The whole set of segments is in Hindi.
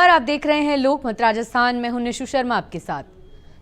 नमस्कार, आप देख रहे हैं लोकमत राजस्थान में हूं निशु शर्मा आपके साथ।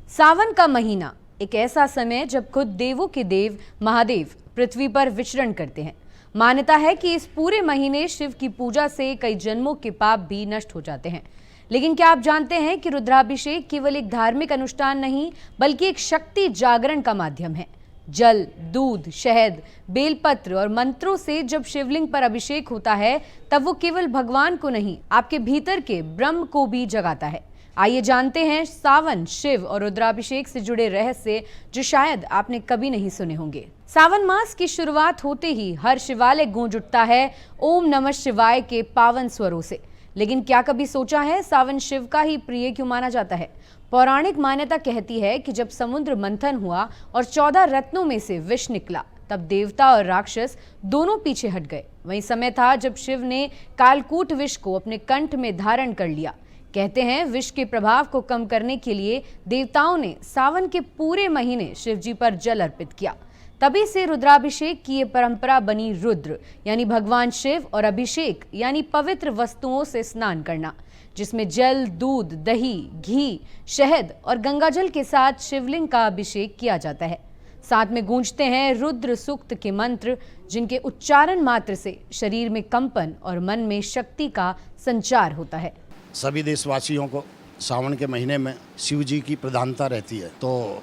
सावन का महीना एक ऐसा समय जब खुद देवों के देव महादेव पृथ्वी पर विचरण करते हैं। मान्यता है कि इस पूरे महीने शिव की पूजा से कई जन्मों के पाप भी नष्ट हो जाते हैं। लेकिन क्या आप जानते हैं कि रुद्राभिषेक केवल एक धार्मिक अनुष्ठान नहीं बल्कि एक शक्ति जागरण का माध्यम है। जल, दूध, शहद, बेलपत्र और मंत्रों से जब शिवलिंग पर अभिषेक होता है तब वो केवल भगवान को नहीं आपके भीतर के ब्रह्म को भी जगाता है। आइए जानते हैं सावन, शिव और रुद्राभिषेक से जुड़े रहस्य जो शायद आपने कभी नहीं सुने होंगे। सावन मास की शुरुआत होते ही हर शिवालय गूंज उठता है ओम नमः शिवाय के पावन स्वरों से। लेकिन क्या कभी सोचा है सावन शिव का ही प्रिय क्यों माना जाता है? पौराणिक मान्यता कहती है कि जब समुद्र मंथन हुआ और 14 रत्नों में से विष निकला तब देवता और राक्षस दोनों पीछे हट गए। वही समय था जब शिव ने कालकूट विष को अपने कंठ में धारण कर लिया। कहते हैं विष के प्रभाव को कम करने के लिए देवताओं ने सावन के पूरे महीने शिव जी पर जल अर्पित किया। तभी से रुद्राभिषेक की ये परंपरा बनी। रुद्र यानी भगवान शिव और अभिषेक यानी पवित्र वस्तुओं से स्नान करना, जिसमें जल, दूध, दही, घी, शहद और गंगाजल के साथ शिवलिंग का अभिषेक किया जाता है। साथ में गूंजते हैं रुद्र सूक्त के मंत्र, जिनके उच्चारण मात्र से शरीर में कंपन और मन में शक्ति का संचार होता है। सभी देशवासियों को सावन के महीने में शिव जी की प्रधानता रहती है। तो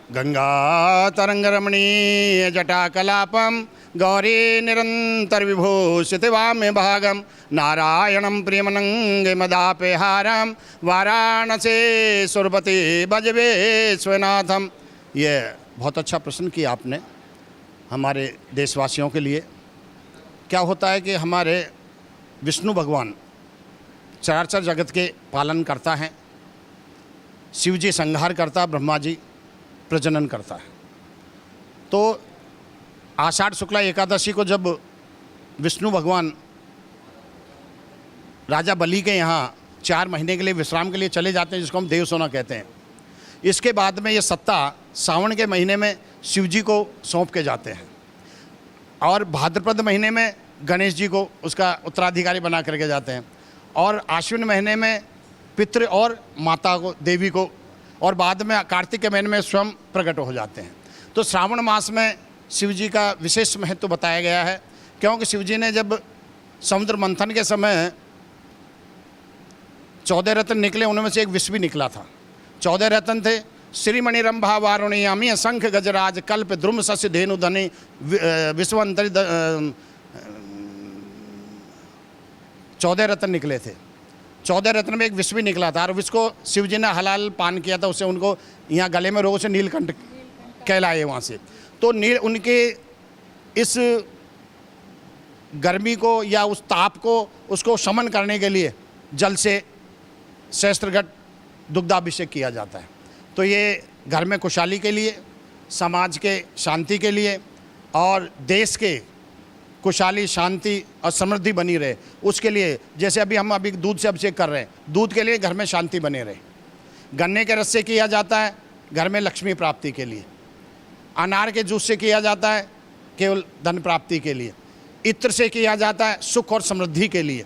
गंगा तरंग रमणीय जटा कलापम गौरी निरंतर विभूषित वामे भागम नारायणम प्रियमनंगे मदापे हारम वाराणसी सुरपति भजवे स्वनाथम। ये बहुत अच्छा प्रश्न किया आपने हमारे देशवासियों के लिए। क्या होता है कि हमारे विष्णु भगवान चराचर जगत के पालन करता है, शिव जी संहार करता, ब्रह्मा जी प्रजनन करता है। तो आषाढ़ शुक्ला एकादशी को जब विष्णु भगवान राजा बलि के यहाँ 4 महीने के लिए विश्राम के लिए चले जाते हैं, जिसको हम देवसोना कहते हैं, इसके बाद में ये सत्ता सावन के महीने में शिव जी को सौंप के जाते हैं और भाद्रपद महीने में गणेश जी को उसका उत्तराधिकारी बना करके जाते हैं और आश्विन महीने में पितृ और माता को, देवी को, और बाद में कार्तिक के महीने में स्वयं प्रकट हो जाते हैं। तो श्रावण मास में शिव जी का विशेष महत्व बताया गया है, क्योंकि शिव जी ने जब समुद्र मंथन के समय 14 रत्न निकले, उनमें से एक विष भी निकला था। 14 रत्न थे श्रीमणि रंभा वारुणी शंख गजराज कल्प द्रुम सस्य धेनु धनि विश्वंतरी 14 रत्न निकले थे। 14 रत्न में एक विष भी निकला था और विष को शिव जी ने हलाल पान किया था। उससे उनको यहाँ गले में रोग से नीलकंठ कहलाए वहाँ से। तो उनके इस गर्मी को या उस ताप को उसको शमन करने के लिए जल से सहस्त्रघट दुग्धाभिषेक किया जाता है। तो ये घर में खुशहाली के लिए, समाज के शांति के लिए और देश के खुशहाली, शांति और समृद्धि बनी रहे, उसके लिए। जैसे हम अभी दूध से अभिषेक कर रहे हैं, दूध के लिए घर में शांति बने रहे। गन्ने के रस से किया जाता है घर में लक्ष्मी प्राप्ति के लिए। अनार के जूस से किया जाता है केवल धन प्राप्ति के लिए। इत्र से किया जाता है सुख और समृद्धि के लिए।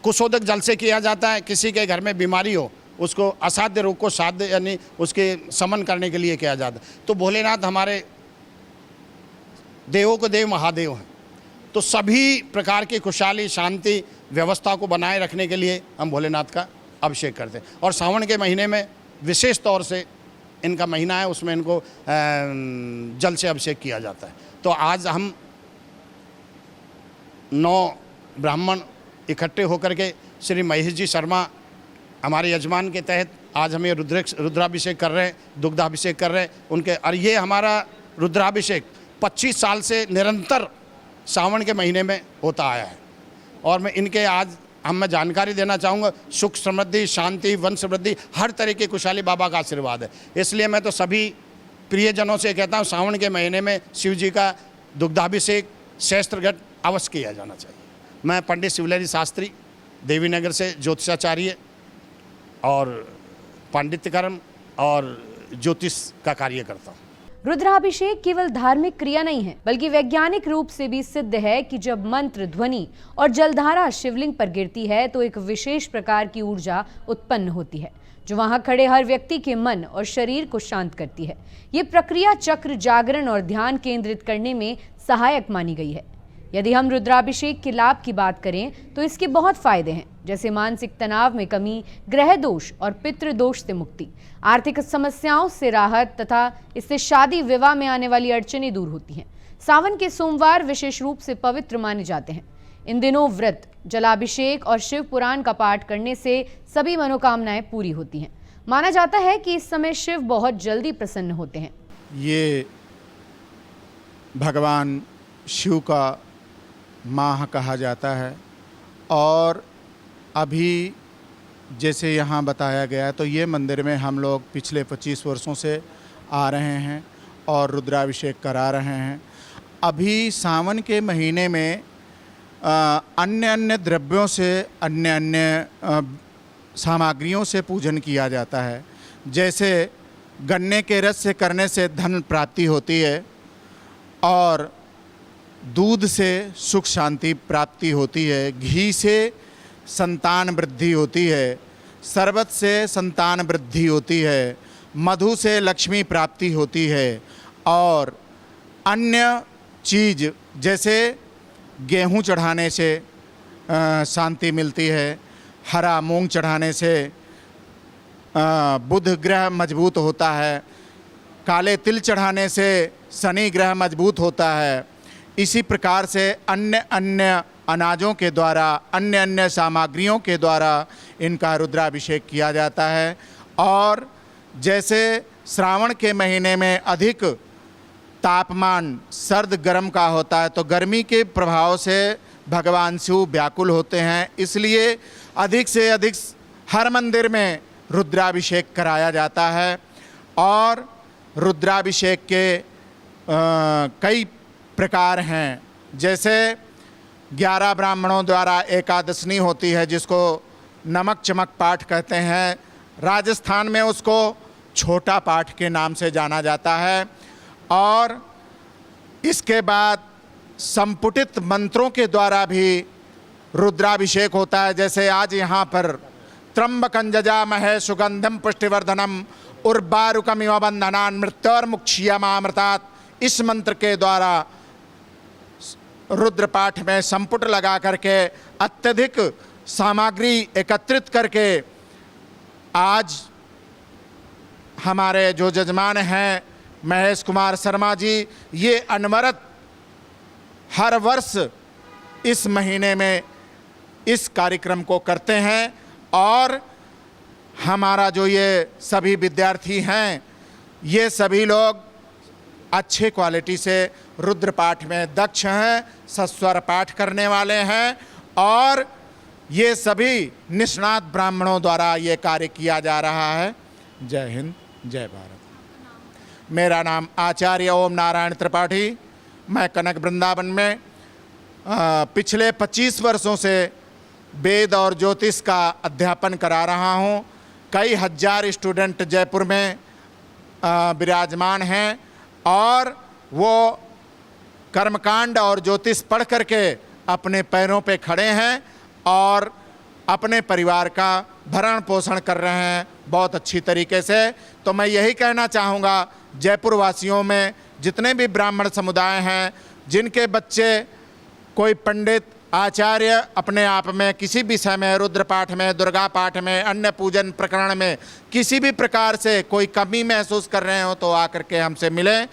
कुशोदक जल से किया जाता है किसी के घर में बीमारी हो, उसको असाध्य रोग को साध्य यानी उसके समन करने के लिए किया जाता है। तो भोलेनाथ हमारे देवों को देव महादेव हैं। तो सभी प्रकार की खुशहाली, शांति, व्यवस्था को बनाए रखने के लिए हम भोलेनाथ का अभिषेक करते हैं। और सावन के महीने में विशेष तौर से इनका महीना है, उसमें इनको जल से अभिषेक किया जाता है। तो आज हम 9 ब्राह्मण इकट्ठे होकर के श्री महेश जी शर्मा हमारे यजमान के तहत आज हम ये रुद्राभिषेक कर रहे हैं, दुग्धाभिषेक कर रहे हैं उनके। और ये हमारा रुद्राभिषेक 25 साल से निरंतर सावन के महीने में होता आया है। और मैं इनके आज मैं जानकारी देना चाहूँगा, सुख, समृद्धि, शांति, वंश वृद्धि, हर तरह की खुशहाली बाबा का आशीर्वाद है। इसलिए मैं तो सभी प्रियजनों से कहता हूँ सावन के महीने में शिव जी का दुग्धाभिषेक, सहस्त्रघट अवश्य किया जाना चाहिए। मैं पंडित शिवलहरी शास्त्री देवीनगर से ज्योतिषाचार्य और पांडित्यकर्म और ज्योतिष का कार्य करता हूँ। रुद्राभिषेक केवल धार्मिक क्रिया नहीं है, बल्कि वैज्ञानिक रूप से भी सिद्ध है कि जब मंत्र, ध्वनि और जलधारा शिवलिंग पर गिरती है तो एक विशेष प्रकार की ऊर्जा उत्पन्न होती है, जो वहां खड़े हर व्यक्ति के मन और शरीर को शांत करती है। ये प्रक्रिया चक्र, जागरण और ध्यान केंद्रित करने में सहायक मानी गई है। यदि हम रुद्राभिषेक के लाभ की बात करें तो इसके बहुत फायदे हैं, जैसे मानसिक तनाव में कमी, ग्रह दोष और पितृ दोष से मुक्ति, आर्थिक समस्याओं से राहत तथा इससे शादी विवाह में आने वाली अड़चनें दूर होती हैं। सावन के सोमवार विशेष रूप से पवित्र माने जाते हैं। इन दिनों व्रत, जलाभिषेक और शिव पुराण का पाठ करने से सभी मनोकामनाएं पूरी होती हैं। माना जाता है कि इस समय शिव बहुत जल्दी प्रसन्न होते हैं। ये भगवान शिव का माह कहा जाता है और अभी जैसे यहाँ बताया गया तो ये मंदिर में हम लोग पिछले 25 वर्षों से आ रहे हैं और रुद्राभिषेक करा रहे हैं। अभी सावन के महीने में अन्य अन्य द्रव्यों से, अन्य अन्य सामग्रियों से पूजन किया जाता है। जैसे गन्ने के रस से करने से धन प्राप्ति होती है और दूध से सुख शांति प्राप्ति होती है, घी से संतान वृद्धि होती है, शरबत से संतान वृद्धि होती है, मधु से लक्ष्मी प्राप्ति होती है और अन्य चीज़ जैसे गेहूँ चढ़ाने से शांति मिलती है, हरा मूंग चढ़ाने से बुध ग्रह मजबूत होता है, काले तिल चढ़ाने से शनि ग्रह मजबूत होता है। इसी प्रकार से अन्य अन्य अनाजों के द्वारा, अन्य अन्य सामग्रियों के द्वारा इनका रुद्राभिषेक किया जाता है। और जैसे श्रावण के महीने में अधिक तापमान सर्द गर्म का होता है तो गर्मी के प्रभाव से भगवान शिव व्याकुल होते हैं, इसलिए अधिक से अधिक हर मंदिर में रुद्राभिषेक कराया जाता है। और रुद्राभिषेक के कई प्रकार हैं, जैसे 11 ब्राह्मणों द्वारा एकादशनी होती है जिसको नमक चमक पाठ कहते हैं। राजस्थान में उसको छोटा पाठ के नाम से जाना जाता है। और इसके बाद संपुटित मंत्रों के द्वारा भी रुद्राभिषेक होता है। जैसे आज यहाँ पर त्र्यंबकं जजामहे सुगंधम पुष्टिवर्धनम उर्वारुकमिव बंधनान् मृत्योर्मुक्षीयमामृतात्, इस मंत्र के द्वारा रुद्र पाठ में संपुट लगा करके अत्यधिक सामग्री एकत्रित करके आज हमारे जो जजमान हैं महेश कुमार शर्मा जी, ये अनवरत हर वर्ष इस महीने में इस कार्यक्रम को करते हैं। और हमारा जो ये सभी विद्यार्थी हैं, ये सभी लोग अच्छे क्वालिटी से रुद्र पाठ में दक्ष हैं, सस्वर पाठ करने वाले हैं और ये सभी निष्णात ब्राह्मणों द्वारा ये कार्य किया जा रहा है। जय हिंद, जय भारत। मेरा नाम आचार्य ओम नारायण त्रिपाठी, मैं कनक वृंदावन में पिछले 25 वर्षों से वेद और ज्योतिष का अध्यापन करा रहा हूँ। कई हजार स्टूडेंट जयपुर में विराजमान हैं और वो कर्मकांड और ज्योतिष पढ़ करके अपने पैरों पे खड़े हैं और अपने परिवार का भरण पोषण कर रहे हैं बहुत अच्छी तरीके से। तो मैं यही कहना चाहूँगा जयपुर वासियों में जितने भी ब्राह्मण समुदाय हैं, जिनके बच्चे कोई पंडित आचार्य अपने आप में किसी विषय में, रुद्र पाठ में, दुर्गा पाठ में, अन्य पूजन प्रकरण में किसी भी प्रकार से कोई कमी महसूस कर रहे हो तो आकर के हमसे मिलें।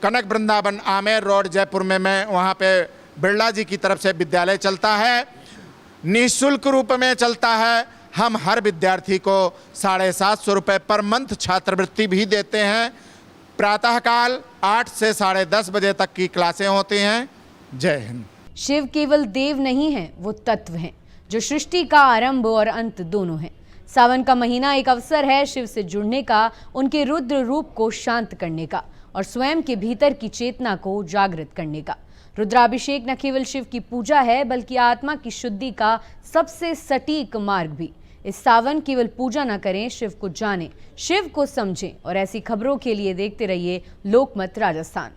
कनक वृंदावन आमेर रोड जयपुर में मैं वहाँ पे बिरला जी की तरफ से विद्यालय चलता है, निःशुल्क रूप में चलता है। हम हर विद्यार्थी को 750 रुपये पर मंथ छात्रवृत्ति भी देते हैं। प्रातःकाल 8 से 10:30 बजे तक की क्लासें होती हैं। जय हिंद। शिव केवल देव नहीं हैं, वो तत्व हैं जो सृष्टि का आरंभ और अंत दोनों हैं। सावन का महीना एक अवसर है शिव से जुड़ने का, उनके रुद्र रूप को शांत करने का और स्वयं के भीतर की चेतना को जागृत करने का। रुद्राभिषेक न केवल शिव की पूजा है, बल्कि आत्मा की शुद्धि का सबसे सटीक मार्ग भी। इस सावन केवल पूजा न करें, शिव को जानें, शिव को समझें और ऐसी खबरों के लिए देखते रहिए लोकमत राजस्थान।